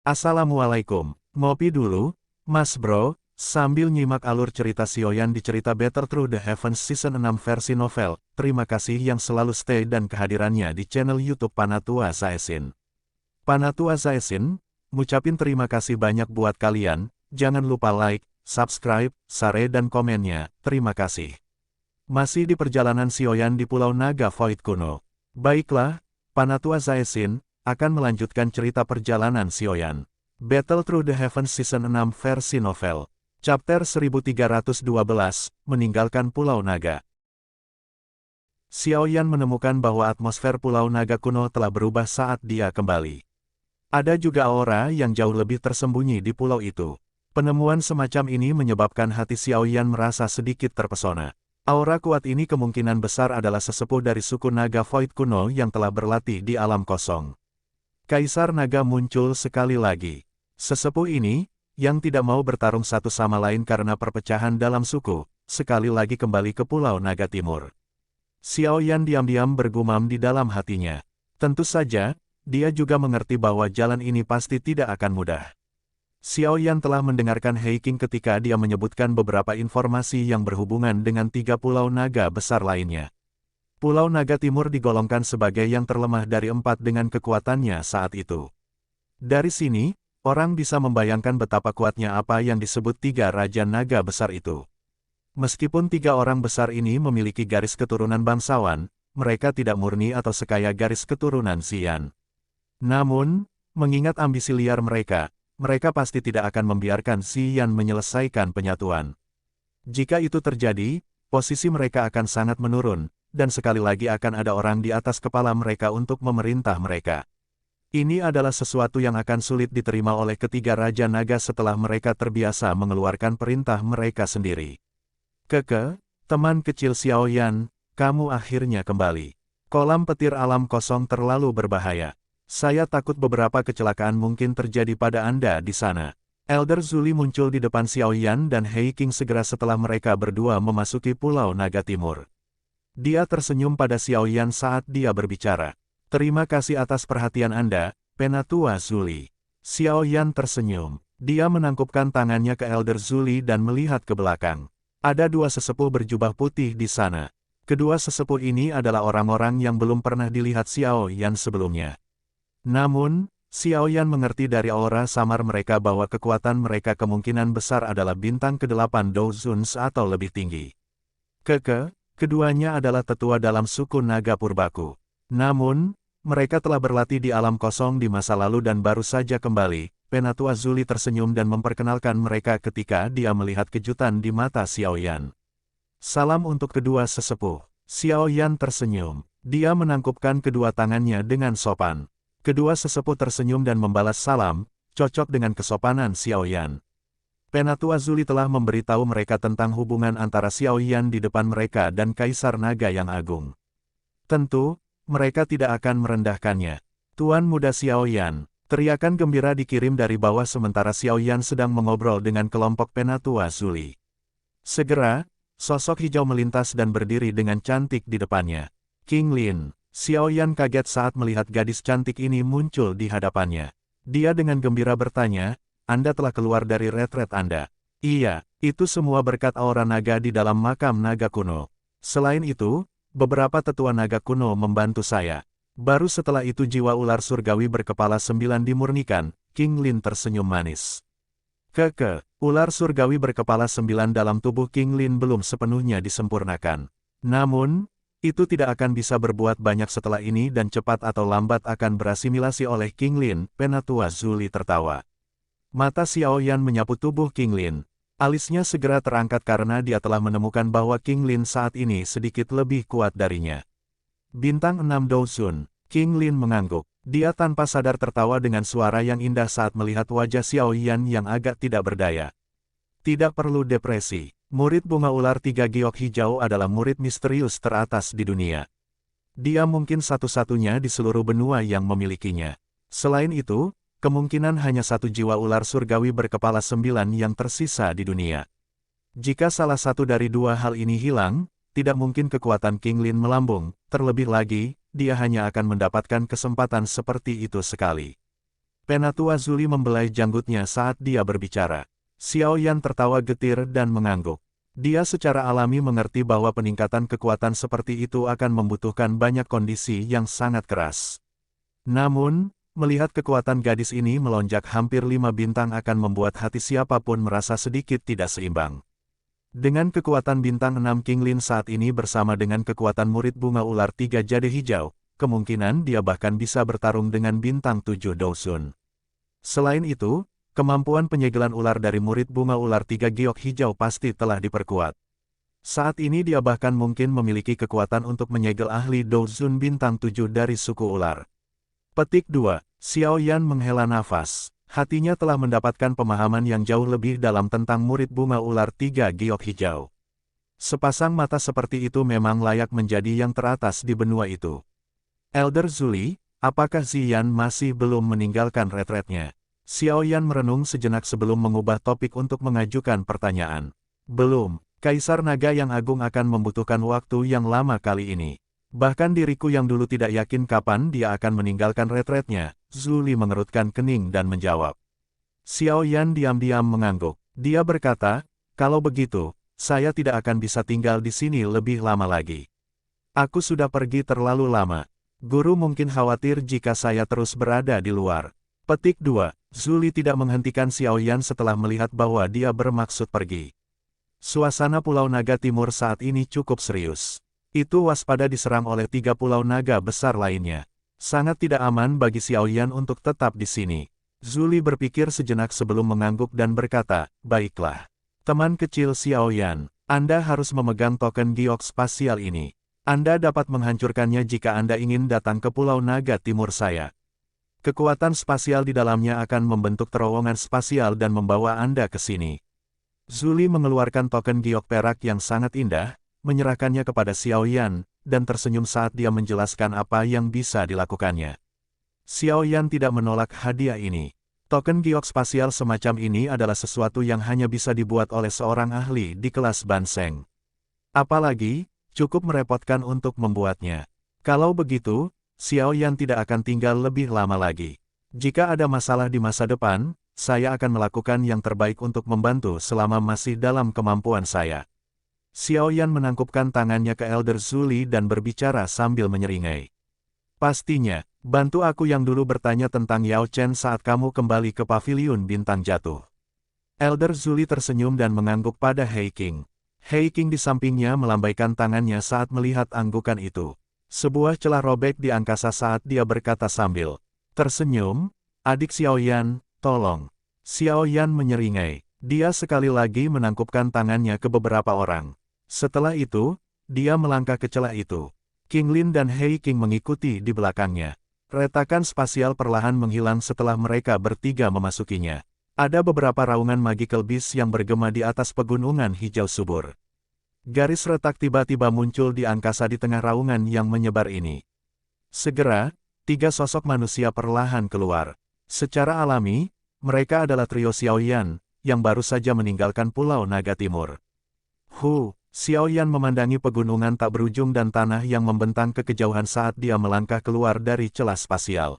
Assalamualaikum. Ngopi dulu, Mas Bro, sambil nyimak alur cerita Sioyan di cerita Better Through the Heavens Season 6 versi novel. Terima kasih yang selalu stay dan kehadirannya di channel YouTube Panatua Zaesin. Panatua Zaesin, ngucapin terima kasih banyak buat kalian. Jangan lupa like, subscribe, share dan komennya. Terima kasih. Masih di perjalanan Sioyan di Pulau Naga Void kuno. Baiklah, Panatua Zaesin akan melanjutkan cerita perjalanan Sioyan. Battle Through the Heavens Season 6 versi novel. Chapter 1312, Meninggalkan Pulau Naga. Xiaoyan menemukan bahwa atmosfer Pulau Naga kuno telah berubah saat dia kembali. Ada juga aura yang jauh lebih tersembunyi di pulau itu. Penemuan semacam ini menyebabkan hati Xiaoyan merasa sedikit terpesona. Aura kuat ini kemungkinan besar adalah sesepuh dari suku Naga Void kuno yang telah berlatih di alam kosong. Kaisar Naga muncul sekali lagi. Sesepuh ini, yang tidak mau bertarung satu sama lain karena perpecahan dalam suku, sekali lagi kembali ke Pulau Naga Timur. Xiaoyan diam-diam bergumam di dalam hatinya. Tentu saja, dia juga mengerti bahwa jalan ini pasti tidak akan mudah. Xiaoyan telah mendengarkan He King ketika dia menyebutkan beberapa informasi yang berhubungan dengan 3 pulau naga besar lainnya. Pulau Naga Timur digolongkan sebagai yang terlemah dari 4 dengan kekuatannya saat itu. Dari sini, orang bisa membayangkan betapa kuatnya apa yang disebut 3 Raja Naga besar itu. Meskipun 3 orang besar ini memiliki garis keturunan bangsawan, mereka tidak murni atau sekaya garis keturunan Xian. Namun, mengingat ambisi liar mereka pasti tidak akan membiarkan Xian menyelesaikan penyatuan. Jika itu terjadi, posisi mereka akan sangat menurun, dan sekali lagi akan ada orang di atas kepala mereka untuk memerintah mereka. Ini adalah sesuatu yang akan sulit diterima oleh ketiga Raja Naga setelah mereka terbiasa mengeluarkan perintah mereka sendiri. Keke, teman kecil Xiaoyan, kamu akhirnya kembali. Kolam petir alam kosong terlalu berbahaya. Saya takut beberapa kecelakaan mungkin terjadi pada Anda di sana. Elder Zuli muncul di depan Xiaoyan dan He King segera setelah mereka berdua memasuki Pulau Naga Timur. Dia tersenyum pada Xiaoyan saat dia berbicara. Terima kasih atas perhatian Anda, Penatua Zuli. Xiaoyan tersenyum. Dia menangkupkan tangannya ke Elder Zuli dan melihat ke belakang. Ada 2 sesepuh berjubah putih di sana. Kedua sesepuh ini adalah orang-orang yang belum pernah dilihat Xiaoyan sebelumnya. Namun, Xiaoyan mengerti dari aura samar mereka bahwa kekuatan mereka kemungkinan besar adalah bintang ke-8 Dozuns atau lebih tinggi. Keke, keduanya adalah tetua dalam suku Naga Purbaku. Namun, mereka telah berlatih di alam kosong di masa lalu dan baru saja kembali. Penatua Zuli tersenyum dan memperkenalkan mereka ketika dia melihat kejutan di mata Xiaoyan. Salam untuk kedua sesepuh. Xiaoyan tersenyum. Dia menangkupkan kedua tangannya dengan sopan. Kedua sesepuh tersenyum dan membalas salam, cocok dengan kesopanan Xiaoyan. Penatua Zuli telah memberitahu mereka tentang hubungan antara Xiaoyan di depan mereka dan Kaisar Naga yang agung. Tentu, mereka tidak akan merendahkannya. Tuan Muda Xiaoyan, teriakan gembira dikirim dari bawah sementara Xiaoyan sedang mengobrol dengan kelompok Penatua Zuli. Segera, sosok hijau melintas dan berdiri dengan cantik di depannya. King Lin. Xiaoyan kaget saat melihat gadis cantik ini muncul di hadapannya. Dia dengan gembira bertanya, Anda telah keluar dari retret Anda. Iya, itu semua berkat aura naga di dalam makam naga kuno. Selain itu, beberapa tetua naga kuno membantu saya. Baru setelah itu jiwa ular surgawi berkepala 9 dimurnikan. King Lin tersenyum manis. Keke, ular surgawi berkepala 9 dalam tubuh King Lin belum sepenuhnya disempurnakan. Namun, itu tidak akan bisa berbuat banyak setelah ini dan cepat atau lambat akan berasimilasi oleh King Lin. Penatua Zuli tertawa. Mata Xiaoyan menyapu tubuh King Lin. Alisnya segera terangkat karena dia telah menemukan bahwa King Lin saat ini sedikit lebih kuat darinya. Bintang 6 Dozun. King Lin mengangguk. Dia tanpa sadar tertawa dengan suara yang indah saat melihat wajah Xiaoyan yang agak tidak berdaya. Tidak perlu depresi. Murid bunga ular 3 giok hijau adalah murid misterius teratas di dunia. Dia mungkin satu-satunya di seluruh benua yang memilikinya. Selain itu, kemungkinan hanya 1 jiwa ular surgawi berkepala 9 yang tersisa di dunia. Jika salah satu dari 2 hal ini hilang, tidak mungkin kekuatan King Lin melambung, terlebih lagi, dia hanya akan mendapatkan kesempatan seperti itu sekali. Penatua Zuli membelai janggutnya saat dia berbicara. Xiao Yan tertawa getir dan mengangguk. Dia secara alami mengerti bahwa peningkatan kekuatan seperti itu akan membutuhkan banyak kondisi yang sangat keras. Namun, melihat kekuatan gadis ini melonjak hampir 5 bintang akan membuat hati siapapun merasa sedikit tidak seimbang. Dengan kekuatan bintang 6 Qinglin saat ini bersama dengan kekuatan murid bunga ular 3 jade hijau, kemungkinan dia bahkan bisa bertarung dengan bintang 7 Dousun. Selain itu, kemampuan penyegelan ular dari murid bunga ular 3 giok hijau pasti telah diperkuat. Saat ini dia bahkan mungkin memiliki kekuatan untuk menyegel ahli Dousun bintang 7 dari suku ular. Petik 2. Xiao Yan menghela nafas. Hatinya telah mendapatkan pemahaman yang jauh lebih dalam tentang murid bunga ular 3 giok hijau. Sepasang mata seperti itu memang layak menjadi yang teratas di benua itu. Elder Zuli, apakah Ziyan masih belum meninggalkan retretnya? Xiao Yan merenung sejenak sebelum mengubah topik untuk mengajukan pertanyaan. Belum, Kaisar Naga yang Agung akan membutuhkan waktu yang lama kali ini. Bahkan diriku yang dulu tidak yakin kapan dia akan meninggalkan retretnya, Zuli mengerutkan kening dan menjawab. Xiao Yan diam-diam mengangguk. Dia berkata, kalau begitu, saya tidak akan bisa tinggal di sini lebih lama lagi. Aku sudah pergi terlalu lama. Guru mungkin khawatir jika saya terus berada di luar. Petik 2. Zuli tidak menghentikan Xiao Yan setelah melihat bahwa dia bermaksud pergi. Suasana Pulau Naga Timur saat ini cukup serius. Itu waspada diserang oleh 3 pulau naga besar lainnya. Sangat tidak aman bagi Xiao Yan untuk tetap di sini. Zuli berpikir sejenak sebelum mengangguk dan berkata, baiklah. Teman kecil Xiao Yan, Anda harus memegang token giok spasial ini. Anda dapat menghancurkannya jika Anda ingin datang ke Pulau Naga Timur saya. Kekuatan spasial di dalamnya akan membentuk terowongan spasial dan membawa Anda ke sini. Zuli mengeluarkan token giok perak yang sangat indah, menyerahkannya kepada Xiao Yan, dan tersenyum saat dia menjelaskan apa yang bisa dilakukannya. Xiao Yan tidak menolak hadiah ini. Token giok spasial semacam ini adalah sesuatu yang hanya bisa dibuat oleh seorang ahli di kelas Banseng. Apalagi, cukup merepotkan untuk membuatnya. Kalau begitu, Xiao Yan tidak akan tinggal lebih lama lagi. Jika ada masalah di masa depan, saya akan melakukan yang terbaik untuk membantu selama masih dalam kemampuan saya. Xiao Yan menangkupkan tangannya ke Elder Zuli dan berbicara sambil menyeringai. Pastinya, bantu aku yang dulu bertanya tentang Yao Chen saat kamu kembali ke paviliun bintang jatuh. Elder Zuli tersenyum dan mengangguk pada Hei Qing. Hei Qing di sampingnya melambaikan tangannya saat melihat anggukan itu. Sebuah celah robek di angkasa saat dia berkata sambil tersenyum, adik Xiao Yan, tolong. Xiao Yan menyeringai. Dia sekali lagi menangkupkan tangannya ke beberapa orang. Setelah itu, dia melangkah ke celah itu. Qinglin dan Hei Qing mengikuti di belakangnya. Retakan spasial perlahan menghilang setelah mereka bertiga memasukinya. Ada beberapa raungan magical beast yang bergema di atas pegunungan hijau subur. Garis retak tiba-tiba muncul di angkasa di tengah raungan yang menyebar ini. Segera, 3 sosok manusia perlahan keluar. Secara alami, mereka adalah trio Xiao Yan, yang baru saja meninggalkan Pulau Naga Timur. Xiao Yan memandangi pegunungan tak berujung dan tanah yang membentang ke kejauhan saat dia melangkah keluar dari celah spasial.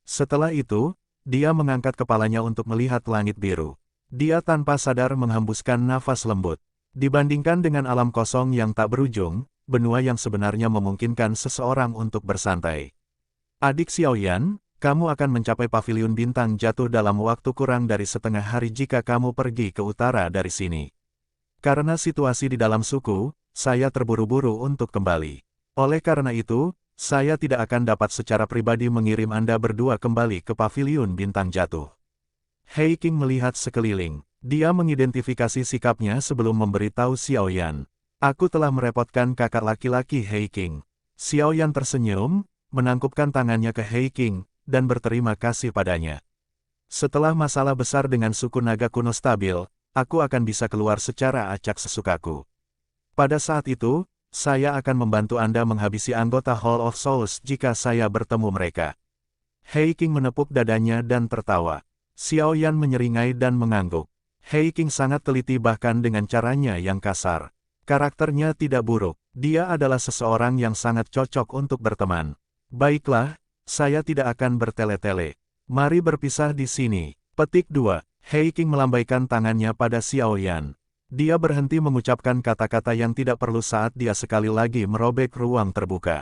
Setelah itu, dia mengangkat kepalanya untuk melihat langit biru. Dia tanpa sadar menghembuskan nafas lembut. Dibandingkan dengan alam kosong yang tak berujung, benua yang sebenarnya memungkinkan seseorang untuk bersantai. Adik Xiao Yan, kamu akan mencapai paviliun bintang jatuh dalam waktu kurang dari setengah hari jika kamu pergi ke utara dari sini. Karena situasi di dalam suku, saya terburu-buru untuk kembali. Oleh karena itu, saya tidak akan dapat secara pribadi mengirim Anda berdua kembali ke paviliun bintang jatuh. Hei Qing melihat sekeliling. Dia mengidentifikasi sikapnya sebelum memberitahu Xiao Yan. Aku telah merepotkan kakak laki-laki Hei Qing. Xiao Yan tersenyum, menangkupkan tangannya ke Hei Qing, dan berterima kasih padanya. Setelah masalah besar dengan suku naga kuno stabil, aku akan bisa keluar secara acak sesukaku. Pada saat itu, saya akan membantu Anda menghabisi anggota Hall of Souls jika saya bertemu mereka. Hei Qing menepuk dadanya dan tertawa. Xiao Yan menyeringai dan mengangguk. Hei Qing sangat teliti bahkan dengan caranya yang kasar. Karakternya tidak buruk. Dia adalah seseorang yang sangat cocok untuk berteman. Baiklah, saya tidak akan bertele-tele. Mari berpisah di sini. Petik 2. He Qing melambaikan tangannya pada Xiao Yan. Dia berhenti mengucapkan kata-kata yang tidak perlu saat dia sekali lagi merobek ruang terbuka.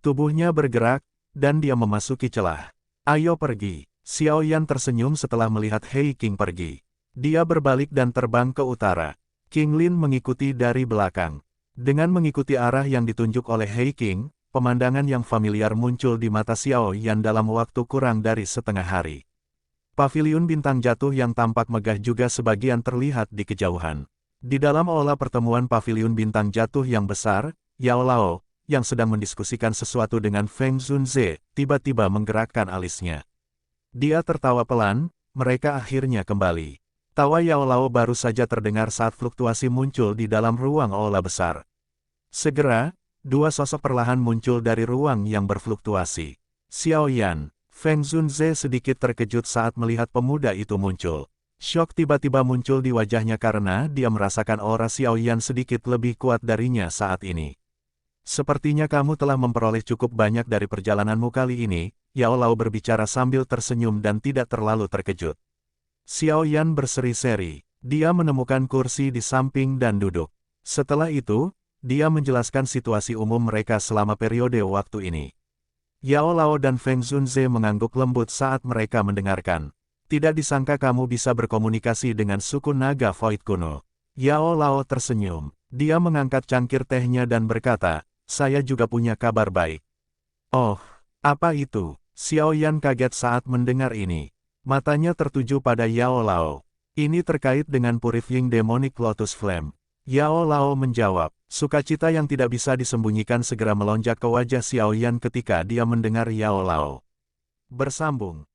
Tubuhnya bergerak, dan dia memasuki celah. Ayo pergi. Xiao Yan tersenyum setelah melihat He Qing pergi. Dia berbalik dan terbang ke utara. King Lin mengikuti dari belakang. Dengan mengikuti arah yang ditunjuk oleh He Qing, pemandangan yang familiar muncul di mata Xiao Yan dalam waktu kurang dari setengah hari. Paviliun bintang jatuh yang tampak megah juga sebagian terlihat di kejauhan. Di dalam aula pertemuan paviliun bintang jatuh yang besar, Yao Lao, yang sedang mendiskusikan sesuatu dengan Feng Zunze, tiba-tiba menggerakkan alisnya. Dia tertawa pelan, mereka akhirnya kembali. Tawa Yao Lao baru saja terdengar saat fluktuasi muncul di dalam ruang aula besar. Segera, dua sosok perlahan muncul dari ruang yang berfluktuasi. Xiao Yan, Feng Zunze sedikit terkejut saat melihat pemuda itu muncul. Syok tiba-tiba muncul di wajahnya karena dia merasakan aura Xiao Yan sedikit lebih kuat darinya saat ini. Sepertinya kamu telah memperoleh cukup banyak dari perjalananmu kali ini, Yao Lao berbicara sambil tersenyum dan tidak terlalu terkejut. Xiao Yan berseri-seri. Dia menemukan kursi di samping dan duduk. Setelah itu, dia menjelaskan situasi umum mereka selama periode waktu ini. Yao Lao dan Feng Zunze mengangguk lembut saat mereka mendengarkan. Tidak disangka kamu bisa berkomunikasi dengan suku naga Void kuno. Yao Lao tersenyum. Dia mengangkat cangkir tehnya dan berkata, saya juga punya kabar baik. Oh, apa itu? Xiao Yan kaget saat mendengar ini. Matanya tertuju pada Yao Lao. Ini terkait dengan Purifying Demonic Lotus Flame. Yao Lao menjawab. Sukacita yang tidak bisa disembunyikan segera melonjak ke wajah Xiao Yan ketika dia mendengar Yao Lao. Bersambung.